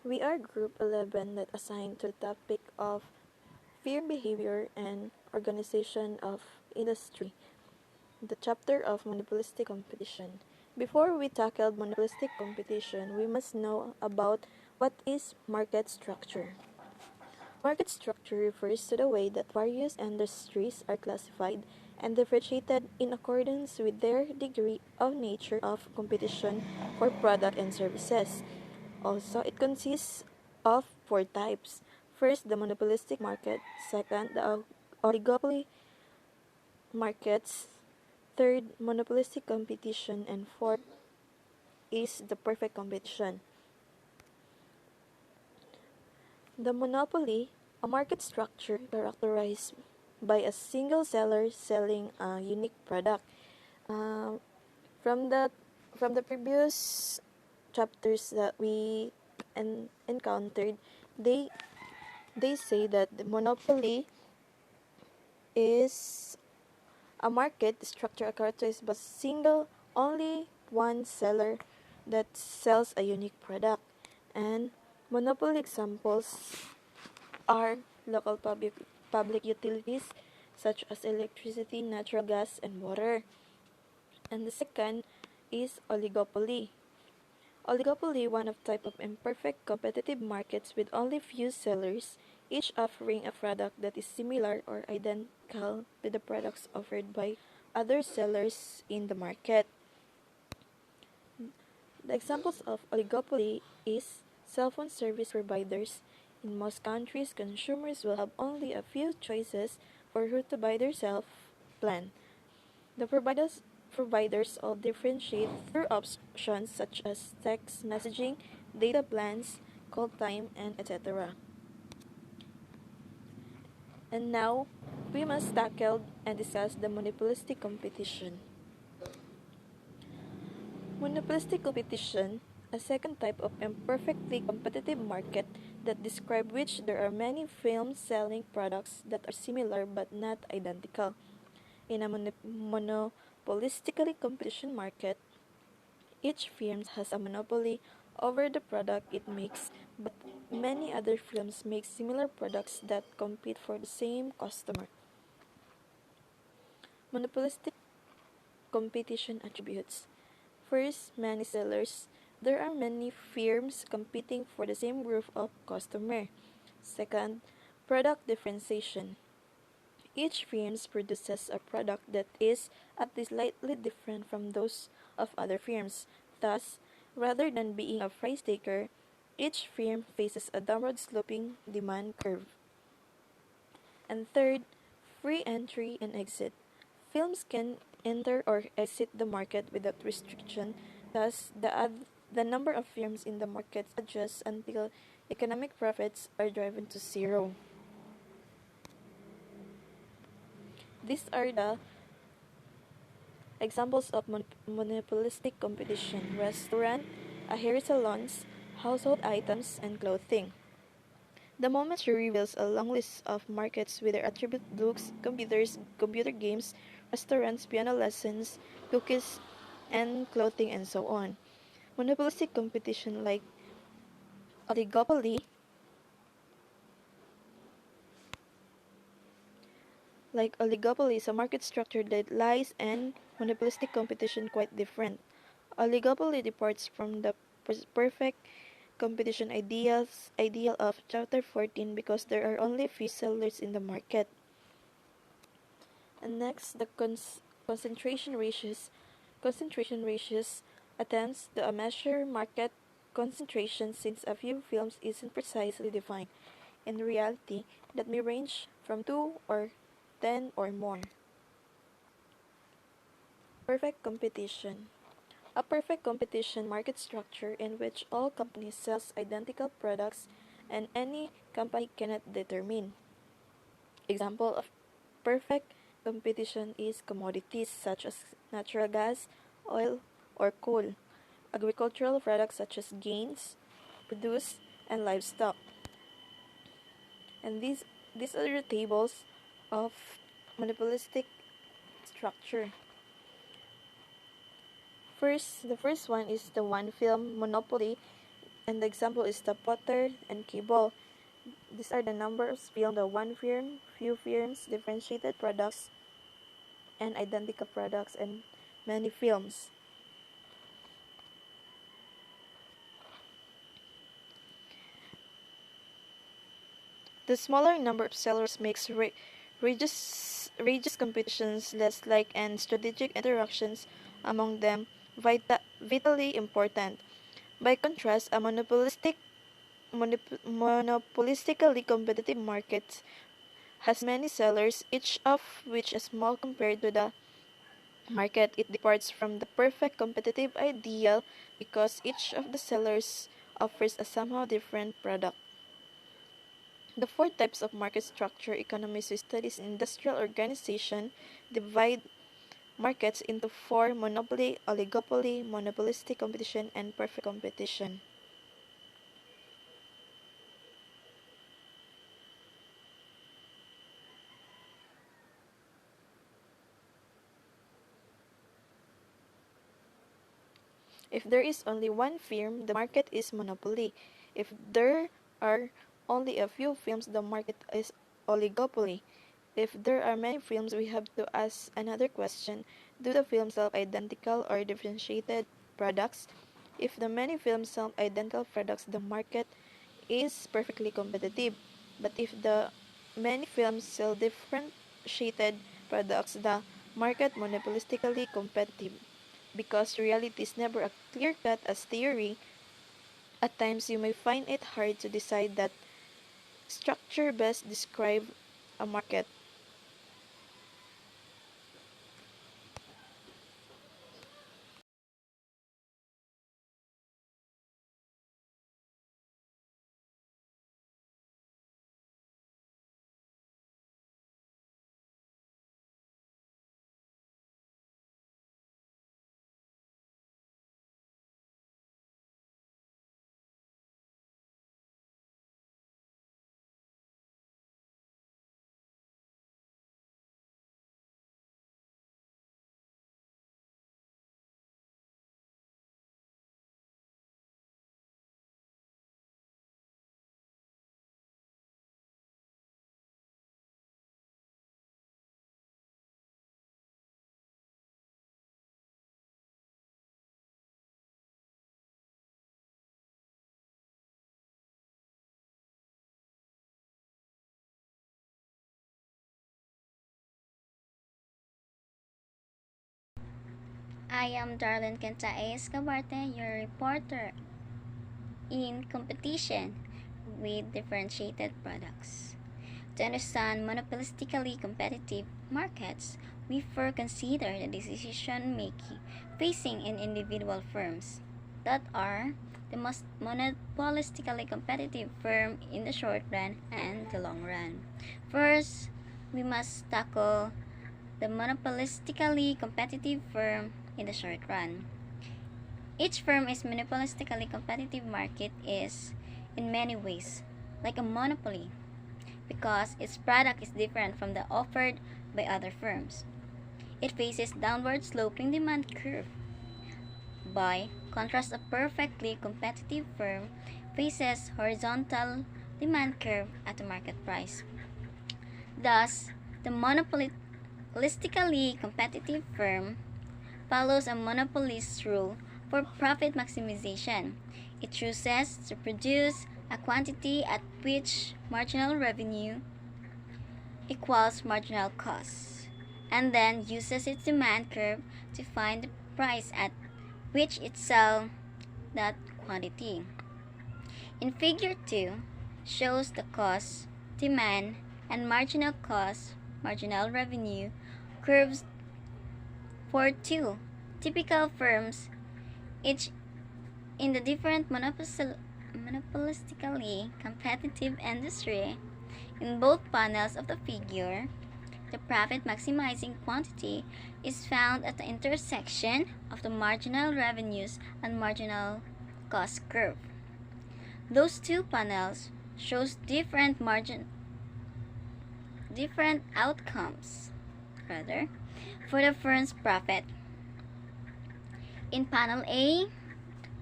We are Group 11 that assigned to the topic of fear behavior and organization of industry, the chapter of monopolistic competition. Before we tackle monopolistic competition, we must know about what is market structure. Market structure refers to the way that various industries are classified and differentiated in accordance with their degree of nature of competition for product and services. Also, it consists of four types. First, the monopolistic market. Second, the oligopoly markets. Third, monopolistic competition. And fourth is the perfect competition. The monopoly, a market structure characterized by a single seller selling a unique product. Um, from the from the previous chapters that we encountered, they they say that the monopoly is a market structure characterized by single, only one seller that sells a unique product. And monopoly examples are local public utilities such as electricity, natural gas, and water. And the second is oligopoly. Oligopoly, one of type of imperfect competitive markets with only few sellers, each offering a product that is similar or identical to the products offered by other sellers in the market. The examples of oligopoly is cell phone service providers. In most countries, consumers will have only a few choices for who to buy their cell plan. The providers all differentiate through options such as text messaging, data plans, call time, and etc. And now, we must tackle and discuss the monopolistic competition. Monopolistic competition, a second type of imperfectly competitive market that describe which there are many firms selling products that are similar but not identical. In a monopolistically competition market, each firm has a monopoly over the product it makes, but many other firms make similar products that compete for the same customer. Monopolistic competition attributes. First, many sellers. There are many firms competing for the same group of customer. Second, product differentiation. Each firm produces a product that is at least slightly different from those of other firms. Thus, rather than being a price taker, each firm faces a downward sloping demand curve. And third, free entry and exit. Films can enter or exit the market without restriction, thus, the number of films in the market adjusts until economic profits are driven to zero. These are the examples of monopolistic competition: restaurant, a hair salons, household items, and clothing. The moment she reveals a long list of markets with their attribute books, computers, computer games, restaurants, piano lessons, cookies, and clothing, and so on. Monopolistic competition oligopoly, oligopoly is a market structure that lies and monopolistic competition quite different. Oligopoly departs from the perfect competition ideal of chapter 14 because there are only few sellers in the market. And next, the concentration ratios. Concentration ratios attempts to measure market concentration since a few films isn't precisely defined. In reality, that may range from 2 or 10 or more. Perfect competition. A perfect competition market structure in which all companies sell identical products and any company cannot determine. Example of perfect competition is commodities such as natural gas, oil, or coal, agricultural products such as grains, produce, and livestock. And these are the tables of monopolistic structure. The first one is the one film monopoly. And the example is the Potter and cable. These are the number of film, the one firm, few firms, differentiated products, and identical products, and many films. The smaller number of sellers makes regis competitions less like and strategic interactions among them vitally important. By contrast, a monopolistically competitive market has many sellers, each of which is small compared to the market. It departs from the perfect competitive ideal because each of the sellers offers a somehow different product. The four types of market structure economists who studies industrial organization divide markets into four: monopoly, oligopoly, monopolistic competition, and perfect competition. If there is only one firm, the market is monopoly. If there are only a few firms, the market is oligopoly. If there are many films, we have to ask another question. Do the films sell identical or differentiated products? If the many films sell identical products, the market is perfectly competitive. But if the many films sell differentiated products, the market monopolistically competitive. Because reality is never a clear cut as theory, at times you may find it hard to decide that structure best describe a market. I am Darlene Cantaes Cabarte, your reporter in competition with differentiated products. To understand monopolistically competitive markets, we first consider the decision making facing in individual firms that are the most monopolistically competitive firm in the short run and the long run. First, we must tackle the monopolistically competitive firm in the short run. Each firm is monopolistically competitive market is in many ways like a monopoly because its product is different from the offered by other firms. It faces downward sloping demand curve. By contrast, a perfectly competitive firm faces horizontal demand curve at the market price. Thus, the monopolistically competitive firm follows a monopolist's rule for profit maximization. It chooses to produce a quantity at which marginal revenue equals marginal cost, and then uses its demand curve to find the price at which it sells that quantity. In figure 2 shows the cost, demand, and marginal cost, marginal revenue curves for two typical firms, each in the different monopolistically competitive industry. In both panels of the figure, the profit maximizing quantity is found at the intersection of the marginal revenues and marginal cost curve. Those two panels shows different outcomes rather for the firm's profit. In panel A,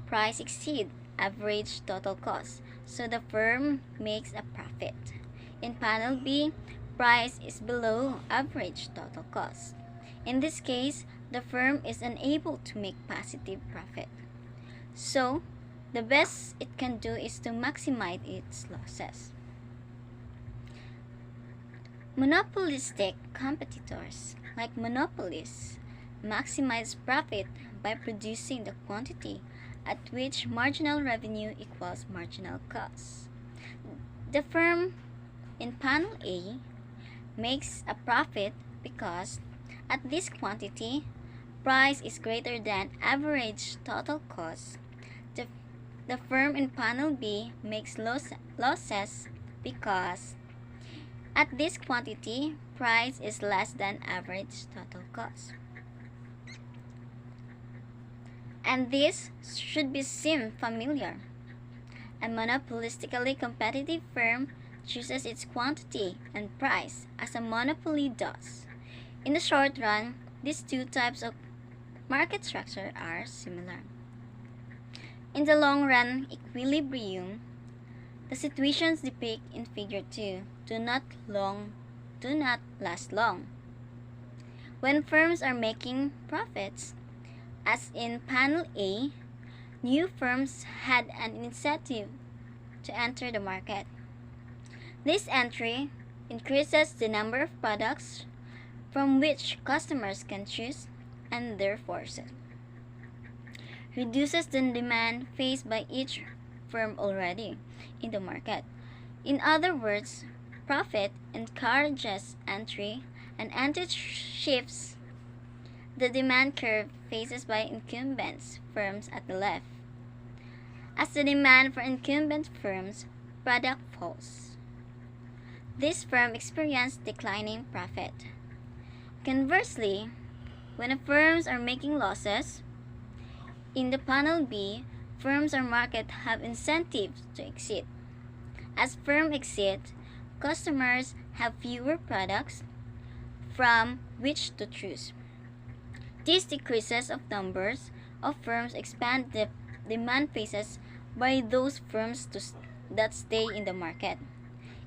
price exceed average total cost, so the firm makes a profit. In panel B, price is below average total cost. In this case, the firm is unable to make positive profit. So, the best it can do is to maximize its losses. Monopolistic competitors, like monopolists, maximize profit by producing the quantity at which marginal revenue equals marginal cost. The firm in panel A makes a profit because at this quantity, price is greater than average total cost. The firm in panel B makes losses because at this quantity, price is less than average total cost. And this should seem familiar. A monopolistically competitive firm chooses its quantity and price as a monopoly does. In the short run, these two types of market structure are similar. In the long run equilibrium, the situations depicted in Figure 2 do not last long. When firms are making profits, as in panel A, new firms had an incentive to enter the market. This entry increases the number of products from which customers can choose and therefore reduces the demand faced by each firm already in the market. In other words, profit encourages entry and entry shifts the demand curve faced by incumbent firms at the left. As the demand for incumbent firms' product falls, this firm experiences declining profit. Conversely, when firms are making losses, in the panel B, firms or market have incentives to exit. As firms exit, customers have fewer products from which to choose. This decreases of numbers of firms expand the demand faces by those firms that stay in the market.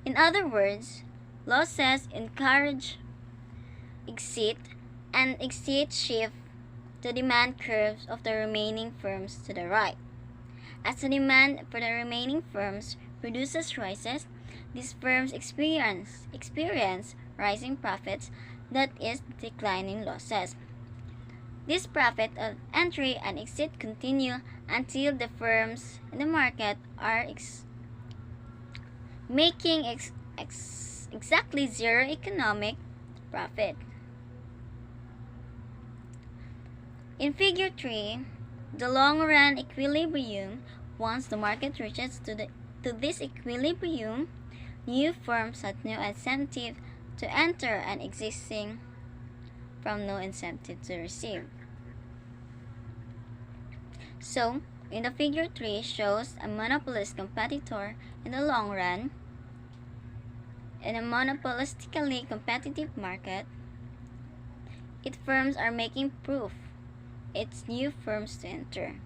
In other words, losses encourage exit and exit shift the demand curves of the remaining firms to the right. As the demand for the remaining firms produces rises, these firms experience rising profits, that is, declining losses. This profit of entry and exit continue until the firms in the market are making exactly zero economic profit. In Figure 3, the long-run equilibrium, once the market reaches to this equilibrium, new firms have no incentive to enter and existing from no incentive to receive. So, in the Figure 3 shows a monopolist competitor in the long run. In a monopolistically competitive market, its firms are making proof its new firms to enter,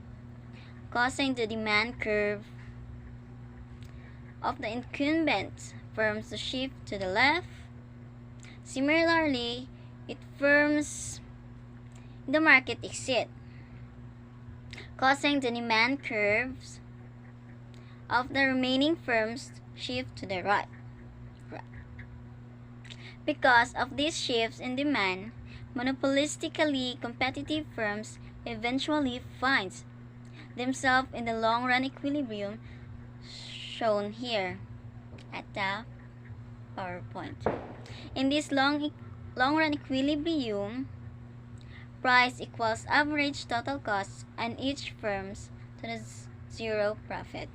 causing the demand curve of the incumbent firms to shift to the left. Similarly, its firms in the market exit, causing the demand curves of the remaining firms shift to the right. Because of these shifts in demand, monopolistically competitive firms eventually find themselves in the long-run equilibrium shown here at the PowerPoint. In this long-run equilibrium, price equals average total cost and each firms to the zero profit.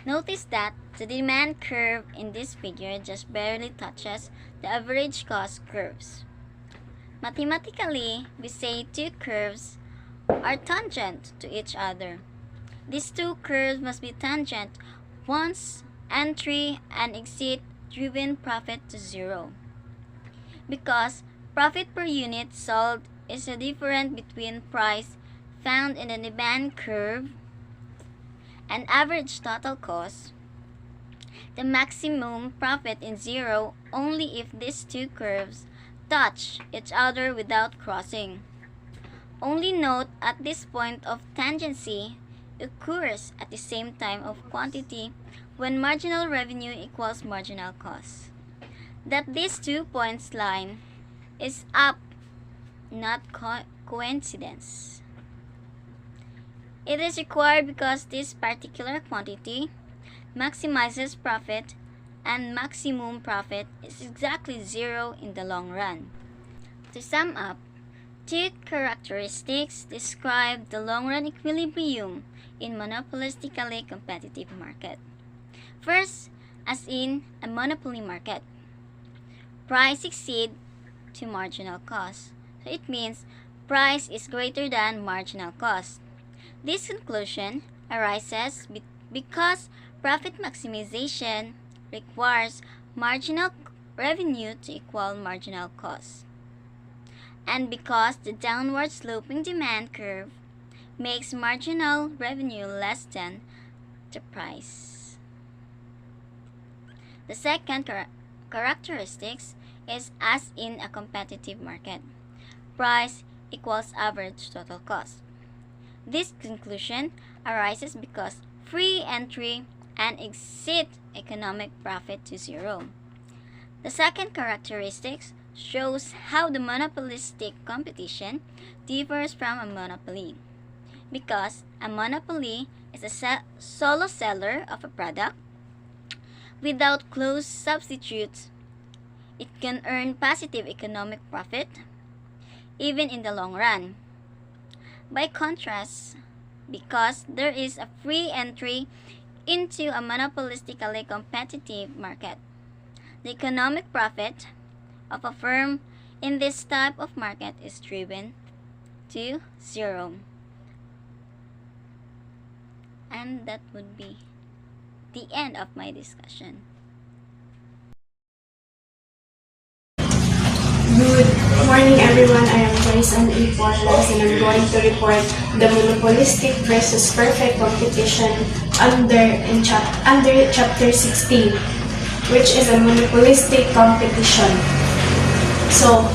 Notice that the demand curve in this figure just barely touches the average cost curves. Mathematically, we say two curves are tangent to each other. These two curves must be tangent once entry and exit driven profit to zero. Because profit per unit sold is the difference between price found in the demand curve and average total cost, the maximum profit is zero only if these two curves touch each other without crossing. Only note at this point of tangency occurs at the same time of quantity when marginal revenue equals marginal cost. That these 2 points line is up, not coincidence. It is required because this particular quantity maximizes profit and maximum profit is exactly zero in the long run. To sum up, two characteristics describe the long-run equilibrium in monopolistically competitive market. First, as in a monopoly market, price exceeds to marginal cost. So it means price is greater than marginal cost. This conclusion arises because profit maximization requires marginal revenue to equal marginal cost, and because the downward sloping demand curve makes marginal revenue less than the price. The second characteristics is as in a competitive market, price equals average total cost. This conclusion arises because free entry and exit economic profit to zero. The second characteristics shows how the monopolistic competition differs from a monopoly. Because a monopoly is a solo seller of a product without close substitutes, it can earn positive economic profit even in the long run. By contrast, because there is a free entry into a monopolistically competitive market, the economic profit of a firm in this type of market is driven to zero. And that would be the end of my discussion. Good morning everyone, I am Joyce and Portals and I'm going to report the monopolistic versus perfect competition under chapter 16, which is a monopolistic competition. So,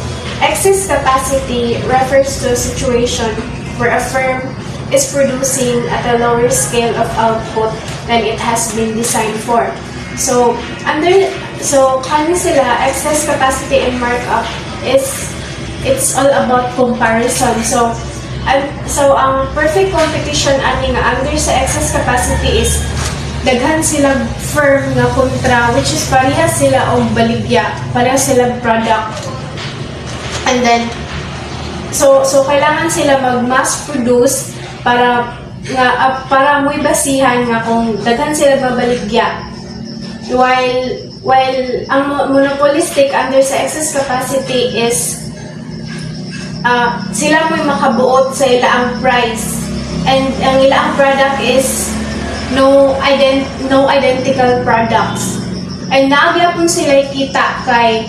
excess capacity refers to a situation where a firm is producing at a lower scale of output than it has been designed for. So kani sila excess capacity and markup it's all about comparison. So ang perfect competition ani nga under sa excess capacity is daghan silang firm nga kontra, which is parehas sila og baligya, parehas silang product. And then so kailangan sila mag-mass produce para mo'y basihan nga kung daghan sila babaligya. While ang monopolistic under sa excess capacity is sila mo'y makabuot sa ilaang price, and ang ilaang product is no identical products. And nagyapon sila kita kay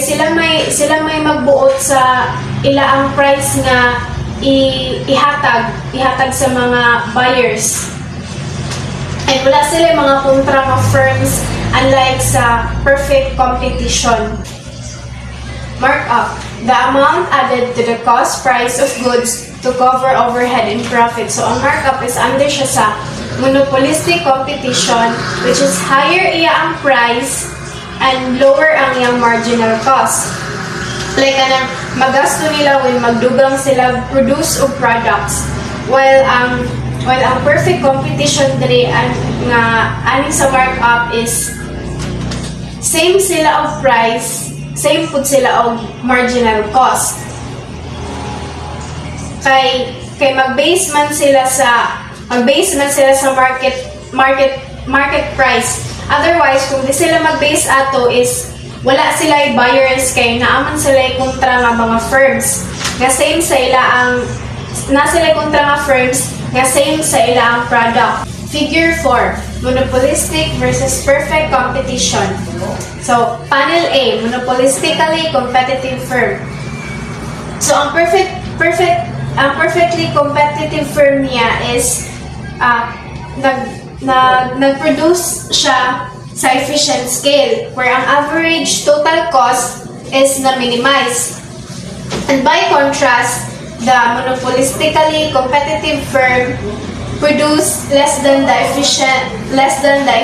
sila may magbuot sa ilaang price nga ihatag sa mga buyers. And wala sila mga kontra nga firms unlike sa perfect competition. Markup: the amount added to the cost price of goods to cover overhead and profit. So ang markup is under siya sa monopolistic competition, which is higher iya ang price and lower ang iyang marginal cost. Like magasto nila when magdugang sila produce og products, while ang perfect competition diri nga aning sa markup is same sila og price, same pud sila og marginal cost. Kay mag-base man sila sa market price. Otherwise, kung di sila mag-base ato is wala sila buyers kay naaman sila kontra nga mga firms nga same sa ilang product. Figure 4, monopolistic versus perfect competition. So, panel A, monopolistically competitive firm. So, ang perfect ang perfectly competitive firm niya is nag-produce siya sa efficient scale where ang average total cost is na-minimize. And by contrast, the monopolistically competitive firm produce less than the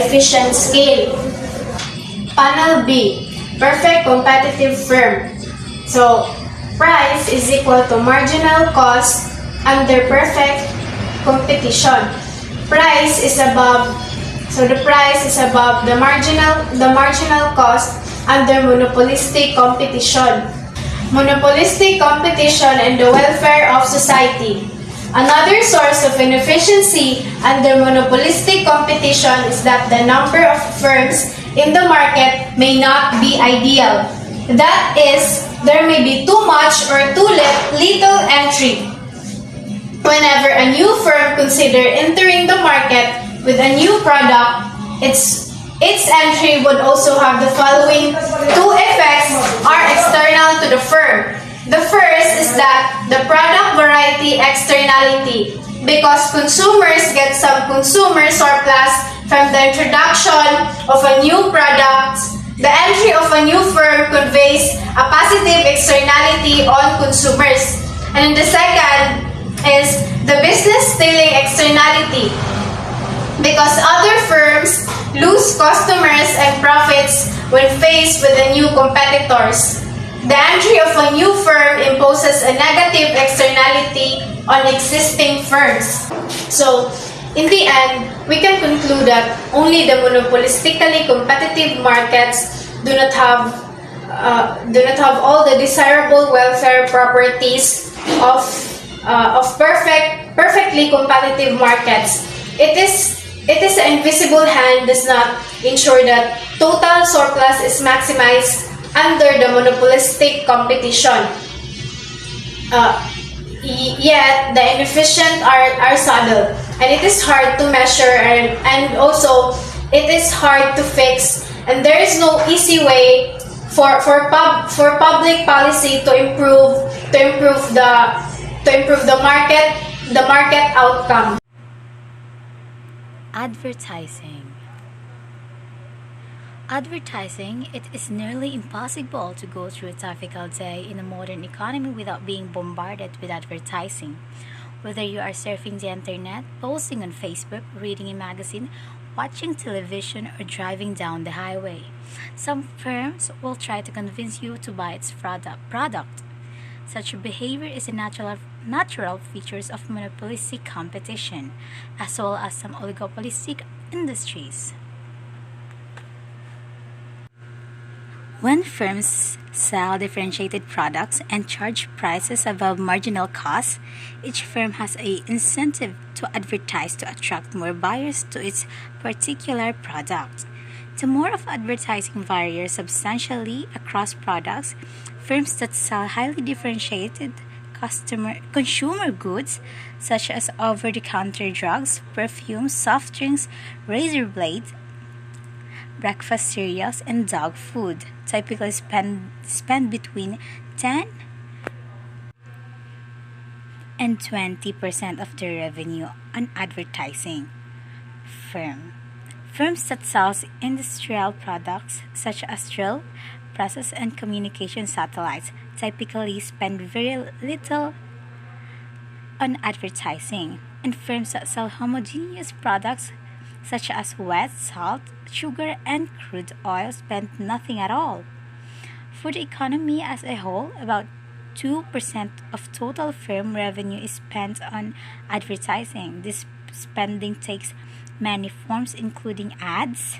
efficient scale. Panel B, perfect competitive firm. So, price is equal to marginal cost under perfect competition. Price is above, so the price is above the marginal cost under monopolistic competition. Monopolistic competition and the welfare of society. Another source of inefficiency under monopolistic competition is that the number of firms in the market may not be ideal. That is, there may be too much or too little entry. Whenever a new firm considers entering the market with a new product, its entry would also have the following two effects are external to the firm. The first is that the product variety externality, because consumers get some consumer surplus from the introduction of a new product. The entry of a new firm conveys a positive externality on consumers. And the second is the business stealing externality, because other firms lose customers and profits when faced with the new competitors. The entry of a new firm imposes a negative externality on existing firms. So, in the end, we can conclude that only the monopolistically competitive markets do not have all the desirable welfare properties of perfectly competitive markets. It is an invisible hand does not ensure that total surplus is maximized under the monopolistic competition. Yet, the inefficient are subtle, and it is hard to measure, and also it is hard to fix, and there is no easy way for public policy to improve the market outcome. Advertising, it is nearly impossible to go through a typical day in a modern economy without being bombarded with advertising. Whether you are surfing the internet, posting on Facebook, reading a magazine, watching television, or driving down the highway, some firms will try to convince you to buy its product. Such behavior is a natural features of monopolistic competition, as well as some oligopolistic industries. When firms sell differentiated products and charge prices above marginal costs, each firm has an incentive to advertise to attract more buyers to its particular product. The more of advertising varies substantially across products, firms that sell highly differentiated consumer goods such as over-the-counter drugs, perfumes, soft drinks, razor blades, breakfast cereals, and dog food typically spend between 10 and 20% of their revenue on advertising. Firms that sell industrial products such as drill, process, and communication satellites typically spend very little on advertising, and firms that sell homogeneous products such as wet, salt, sugar, and crude oil spend nothing at all. For the economy as a whole, about 2% of total firm revenue is spent on advertising. This spending takes many forms, including ads.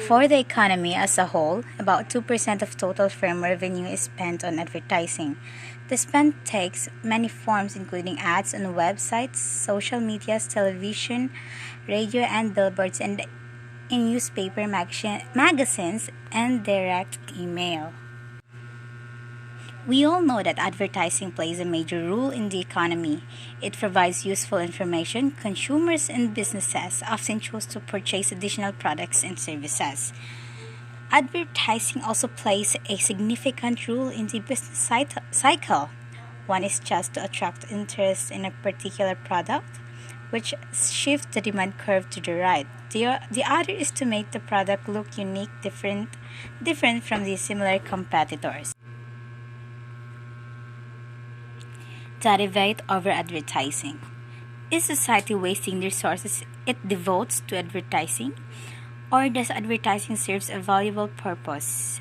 For the economy as a whole, about 2% of total firm revenue is spent on advertising. The spend takes many forms, including ads on websites, social media, television, radio, and billboards, and in newspaper, magazines, and direct email. We all know that advertising plays a major role in the economy. It provides useful information. Consumers and businesses often choose to purchase additional products and services. Advertising also plays a significant role in the business cycle. One is just to attract interest in a particular product, which shifts the demand curve to the right. The other is to make the product look unique, different from the similar competitors. The debate over advertising. Is society wasting the resources it devotes to advertising? Or does advertising serve a valuable purpose?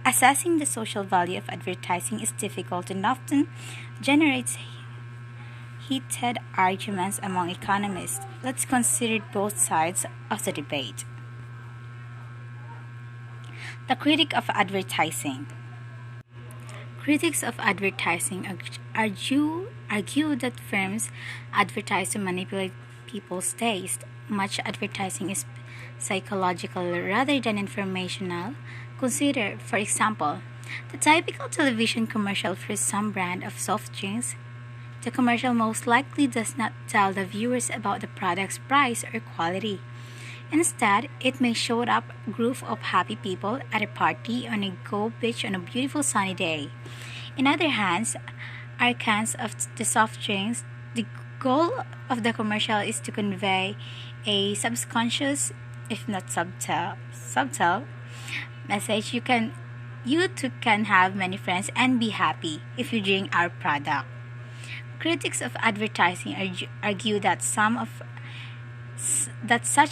Assessing the social value of advertising is difficult and often generates heated arguments among economists. Let's consider both sides of the debate. The critic of advertising. Critics of advertising argue that firms advertise to manipulate people's taste. Much advertising is psychological rather than informational. Consider, for example, the typical television commercial for some brand of soft drinks. The commercial most likely does not tell the viewers about the product's price or quality. Instead, it may show up a group of happy people at a party on a Go beach on a beautiful sunny day. In other hands are cans of the soft drinks. The goal of the commercial is to convey a subconscious, if not subtle message. You too can have many friends and be happy if you drink our product. Critics of advertising argue that such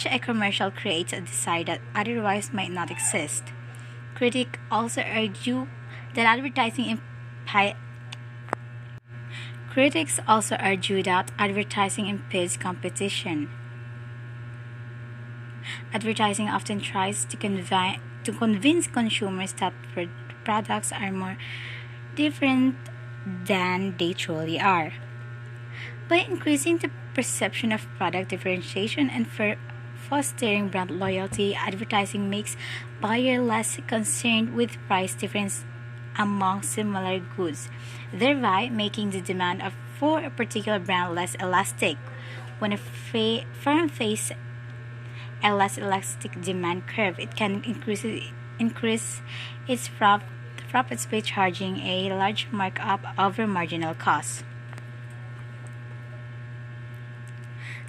a commercial creates a desire that otherwise might not exist. Critics also argue that advertising impedes competition. Advertising often tries to convince consumers that products are more different than they truly are. By increasing the perception of product differentiation and fostering brand loyalty, advertising makes buyers less concerned with price difference among similar goods, thereby making the demand for a particular brand less elastic. When a firm faces a less elastic demand curve, it can increase its profits by charging a large markup over marginal costs.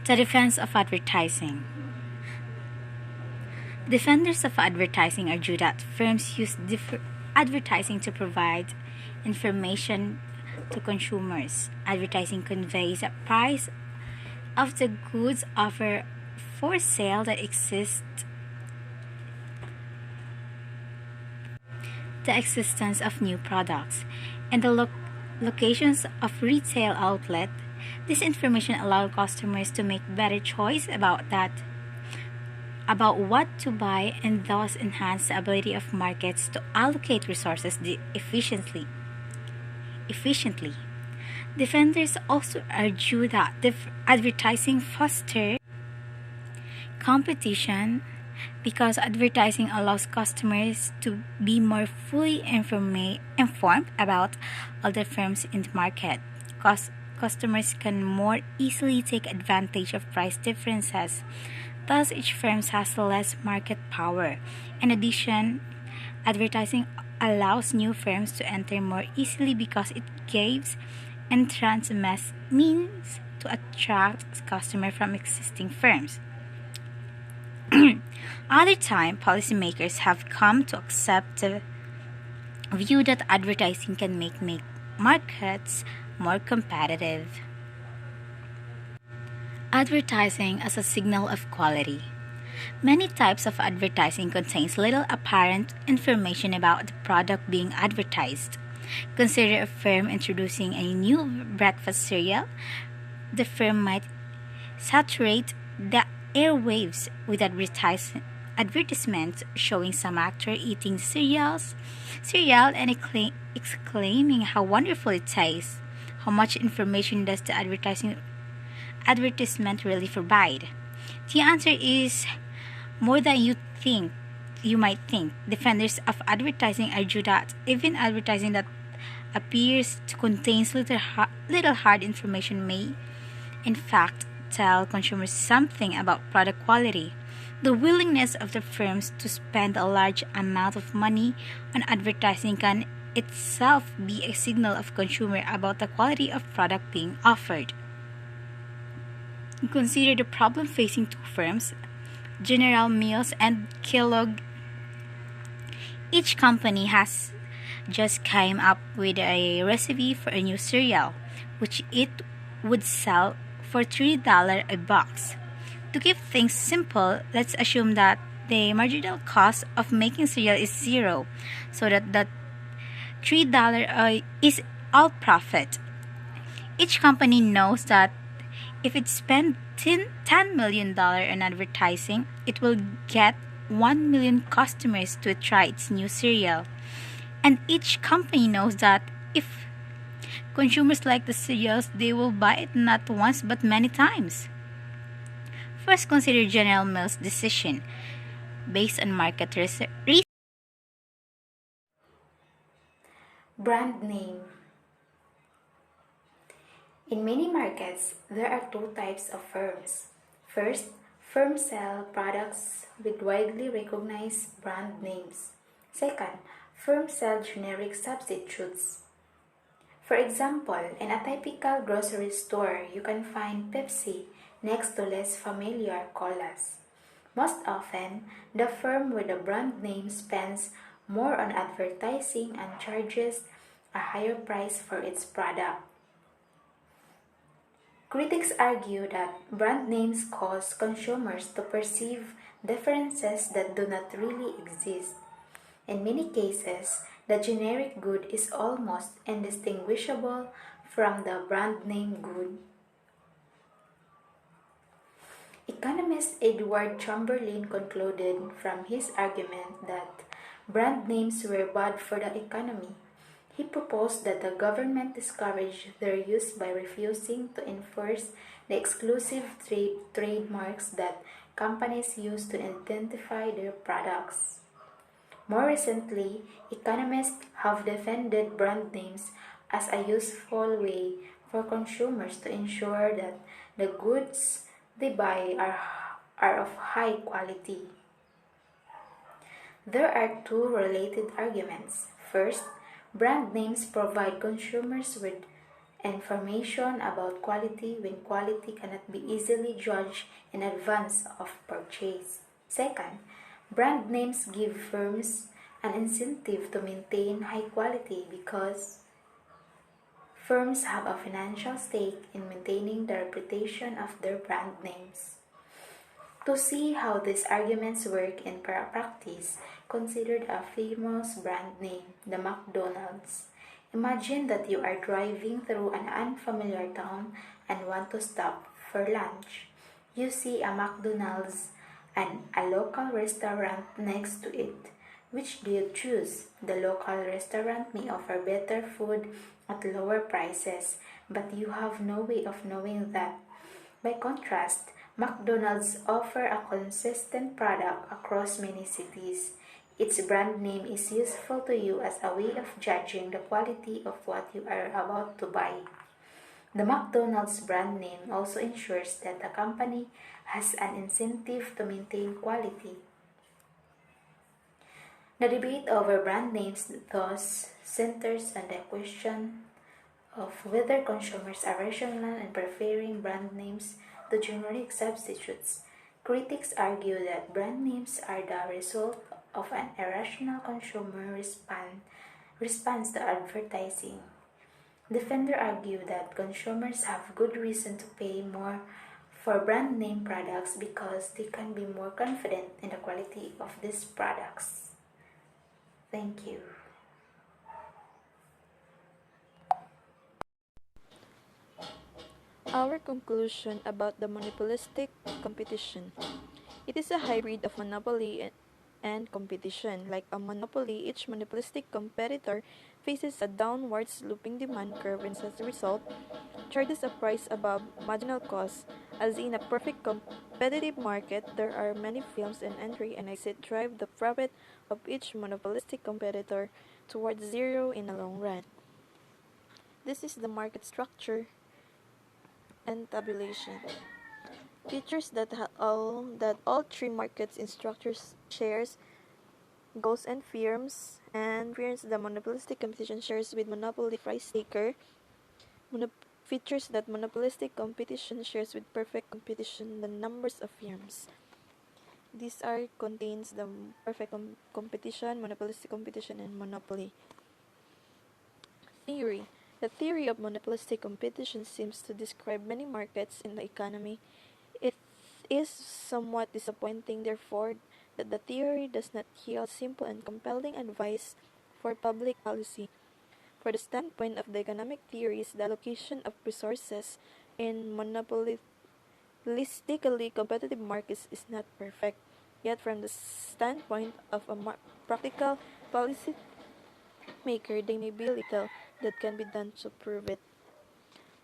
The defense of advertising. Defenders of advertising argue that firms use advertising to provide information to consumers. Advertising conveys a price of the goods offered for sale that exists. The existence of new products and the locations of retail outlet. This information allows customers to make better choice about what to buy, and thus enhance the ability of markets to allocate resources efficiently. Defenders also argue that advertising fosters competition because advertising allows customers to be more fully informed about other firms in the market. Customers can more easily take advantage of price differences. Thus, each firm has less market power. In addition, advertising allows new firms to enter more easily because it gives entrance means to attract customers from existing firms. Other time, policymakers have come to accept the view that advertising can make markets more competitive. Advertising as a signal of quality. Many types of advertising contains little apparent information about the product being advertised. Consider a firm introducing a new breakfast cereal. The firm might saturate the airwaves with advertisements showing some actor eating cereal and exclaiming how wonderful it tastes. How much information does the advertisement really provide? The answer is more than you might think. Defenders of advertising argue that even advertising that appears to contain little hard information may, in fact, tell consumers something about product quality. The willingness of the firms to spend a large amount of money on advertising can itself be a signal of consumer about the quality of product being offered. Consider the problem facing two firms, General Mills and Kellogg. Each company has just came up with a recipe for a new cereal, which it would sell for $3 a box. To keep things simple, let's assume that the marginal cost of making cereal is zero, so that the $3 is all profit. Each company knows that if it spends $10 million on advertising, it will get 1 million customers to try its new cereal. And each company knows that if consumers like the cereals, they will buy it not once but many times. First, consider General Mills' decision based on market research. Brand name. In many markets, there are two types of firms. First, firms sell products with widely recognized brand names. Second, firms sell generic substitutes. For example, in a typical grocery store, you can find Pepsi next to less familiar colas. Most often, the firm with the brand name spends more on advertising and charges a higher price for its product. Critics argue that brand names cause consumers to perceive differences that do not really exist. In many cases, the generic good is almost indistinguishable from the brand name good. Economist Edward Chamberlain concluded from his argument that brand names were bad for the economy. He proposed that the government discourage their use by refusing to enforce the exclusive trademarks that companies use to identify their products. More recently, economists have defended brand names as a useful way for consumers to ensure that the goods they buy are of high quality. There are two related arguments. First, brand names provide consumers with information about quality when quality cannot be easily judged in advance of purchase. Second, brand names give firms an incentive to maintain high quality because firms have a financial stake in maintaining the reputation of their brand names. To see how these arguments work in practice, consider a famous brand name, the McDonald's. Imagine that you are driving through an unfamiliar town and want to stop for lunch. You see a McDonald's and a local restaurant next to it. Which do you choose? The local restaurant may offer better food at lower prices, but you have no way of knowing that. By contrast, McDonald's offers a consistent product across many cities. Its brand name is useful to you as a way of judging the quality of what you are about to buy. The McDonald's brand name also ensures that the company has an incentive to maintain quality. The debate over brand names thus centers on the question of whether consumers are rational in preferring brand names to generic substitutes. Critics argue that brand names are the result of an irrational consumer response to advertising. Defenders argue that consumers have good reason to pay more for brand name products because they can be more confident in the quality of these products. Thank you. Our conclusion about the monopolistic competition. It is a hybrid of monopoly and competition. Like a monopoly, each monopolistic competitor faces a downward sloping demand curve and as a result, charges a price above marginal cost. As in a perfect competitive market, there are many films and entry and exit drive the profit of each monopolistic competitor towards zero in the long run. This is the market structure and tabulation. Features that all three markets in structures shares goals and firms And fears the monopolistic competition shares with monopoly price taker. Features that monopolistic competition shares with perfect competition, the numbers of firms. These are contains the perfect competition, monopolistic competition, and monopoly. Theory. The theory of monopolistic competition seems to describe many markets in the economy. It is somewhat disappointing, therefore, that the theory does not yield simple and compelling advice for public policy. For the standpoint of the economic theories, the allocation of resources in monopolistically competitive markets is not perfect. Yet, from the standpoint of a practical policy maker, there may be little that can be done to prove it.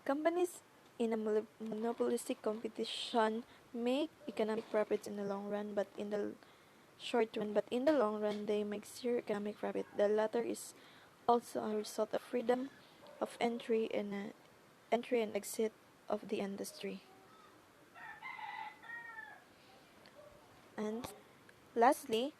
Companies in a monopolistic competition make economic profits in the long run, but in the long run they make zero economic profit. The latter is also a result of freedom of entry and exit of the industry. And lastly,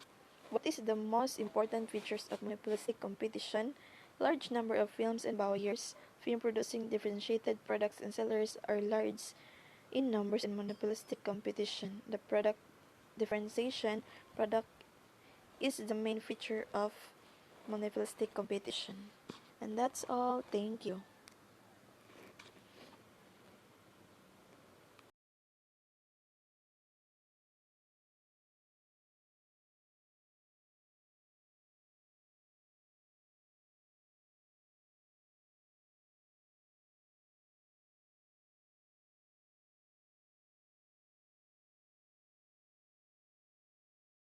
what is the most important features of monopolistic competition? Large number of films and buyers, film producing differentiated products and sellers are large in numbers in monopolistic competition. The product differentiation product is the main feature of monopolistic competition. And that's all. Thank you.